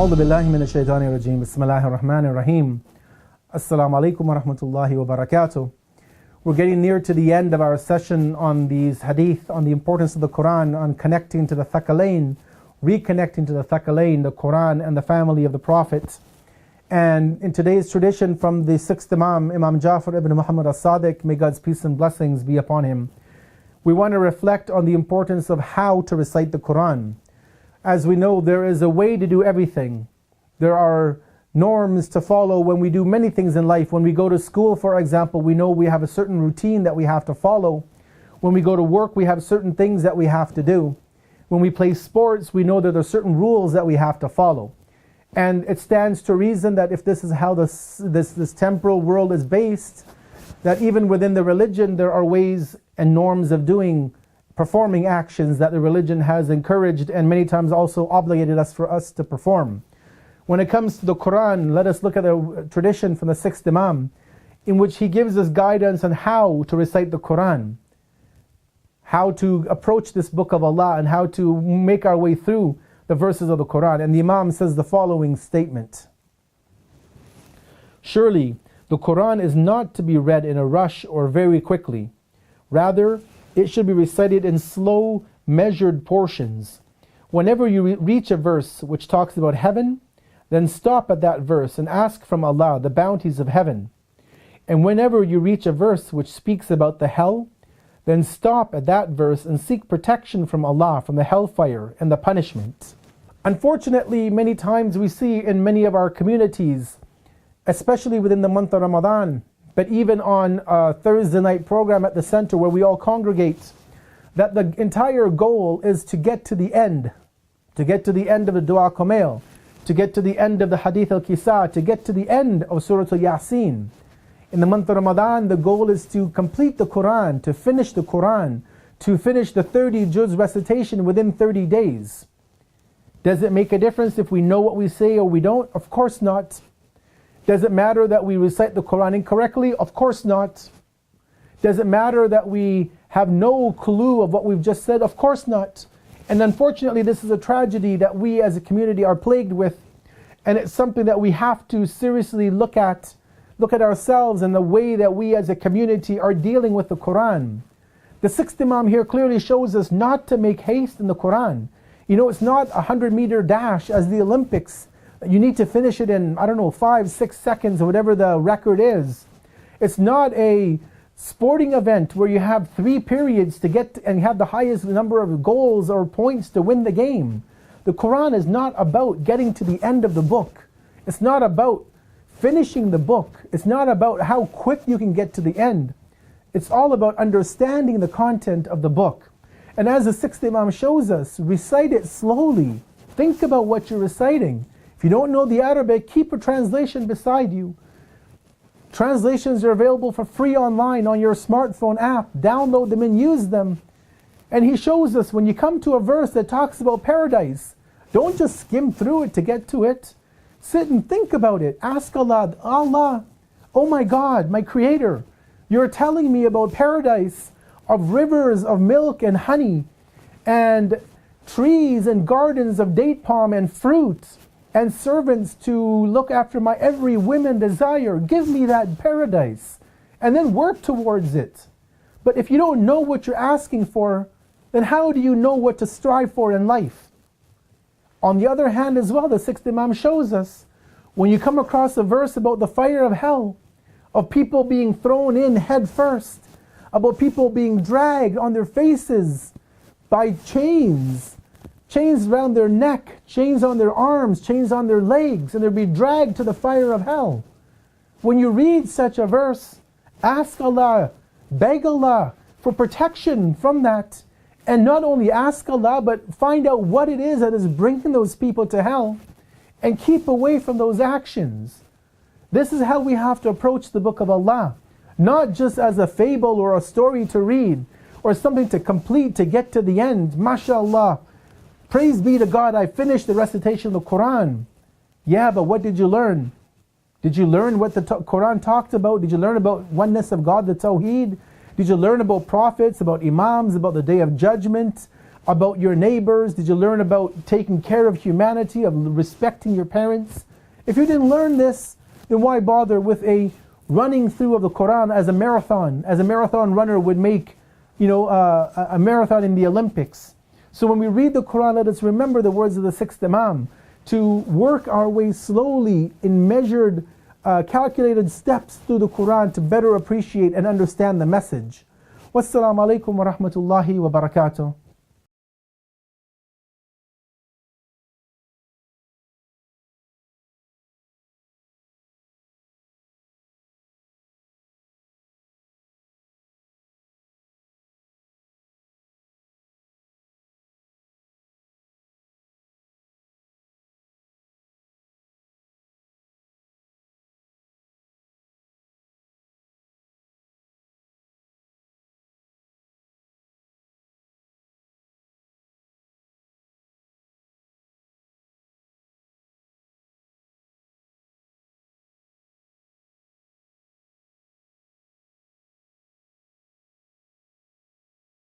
أعوذ بالله من الشيطان الرجيم بسم الله الرحمن الرحيم Assalamu alaikum wa rahmatullahi wa barakatuh. We're getting near to the end of our session on these hadith, on the importance of the Qur'an, on connecting to the Thaqalain, reconnecting to the Thaqalain, the Qur'an and the family of the Prophet. And in today's tradition from the sixth Imam, Imam Ja'far ibn Muhammad as-Sadiq, may God's peace and blessings be upon him, we want to reflect on the importance of how to recite the Qur'an. As we know, there is a way to do everything. There are norms to follow when we do many things in life. When we go to school, for example, we know we have a certain routine that we have to follow. When we go to work, we have certain things that we have to do. When we play sports, we know that there are certain rules that we have to follow. And it stands to reason that if this is how this temporal world is based, that even within the religion there are ways and norms of performing actions that the religion has encouraged and many times also obligated us for us to perform. When it comes to the Qur'an, let us look at a tradition from the sixth Imam in which he gives us guidance on how to recite the Qur'an, how to approach this book of Allah and how to make our way through the verses of the Qur'an. And the Imam says the following statement: surely the Qur'an is not to be read in a rush or very quickly. Rather, it should be recited in slow, measured portions. Whenever you reach a verse which talks about heaven, then stop at that verse and ask from Allah the bounties of heaven. And whenever you reach a verse which speaks about the hell, then stop at that verse and seek protection from Allah from the hellfire and the punishment. Unfortunately, many times we see in many of our communities, especially within the month of Ramadan, but even on a Thursday night program at the center where we all congregate, that the entire goal is to get to the end, of the Dua Kumail, to get to the end of the Hadith al-Kisa, to get to the end of Surah al-Yasin. In the month of Ramadan, the goal is to complete the Qur'an, to finish the Qur'an, to finish the 30 juz recitation within 30 days. Does it make a difference if we know what we say or we don't? Of course not. Does it matter that we recite the Qur'an incorrectly? Of course not. Does it matter that we have no clue of what we've just said? Of course not. And unfortunately, this is a tragedy that we as a community are plagued with, and it's something that we have to seriously look at ourselves and the way that we as a community are dealing with the Qur'an. The sixth Imam here clearly shows us not to make haste in the Qur'an. You know, it's not a 100-meter dash as the Olympics. You need to finish it in, 5-6 seconds or whatever the record is. It's not a sporting event where you have 3 periods to get and have the highest number of goals or points to win the game. The Qur'an is not about getting to the end of the book. It's not about finishing the book. It's not about how quick you can get to the end. It's all about understanding the content of the book. And as the sixth Imam shows us, recite it slowly. Think about what you're reciting. If you don't know the Arabic, keep a translation beside you. Translations are available for free online on your smartphone app. Download them and use them. And he shows us when you come to a verse that talks about paradise, don't just skim through it to get to it. Sit and think about it. Ask Allah, oh my God, my Creator, you're telling me about paradise of rivers of milk and honey and trees and gardens of date palm and fruit and servants to look after my every whim and desire. Give me that paradise and then work towards it. But if you don't know what you're asking for, then how do you know what to strive for in life? On the other hand as well, the sixth Imam shows us, when you come across a verse about the fire of hell, of people being thrown in head first, about people being dragged on their faces by chains around their neck, chains on their arms, chains on their legs, and they'll be dragged to the fire of hell. When you read such a verse, ask Allah, beg Allah for protection from that. And not only ask Allah, but find out what it is that is bringing those people to hell and keep away from those actions. This is how we have to approach the book of Allah. Not just as a fable or a story to read or something to complete to get to the end. MashaAllah. Praise be to God, I finished the recitation of the Qur'an. Yeah, but what did you learn? Did you learn what the Qur'an talked about? Did you learn about oneness of God, the Tawheed? Did you learn about prophets, about imams, about the day of judgment, about your neighbors? Did you learn about taking care of humanity, of respecting your parents? If you didn't learn this, then why bother with a running through of the Qur'an as a marathon runner would make, a marathon in the Olympics. So when we read the Qur'an, let us remember the words of the sixth Imam, to work our way slowly in measured, calculated steps through the Qur'an to better appreciate and understand the message. Wassalamu alaikum wa rahmatullahi wa barakatuh.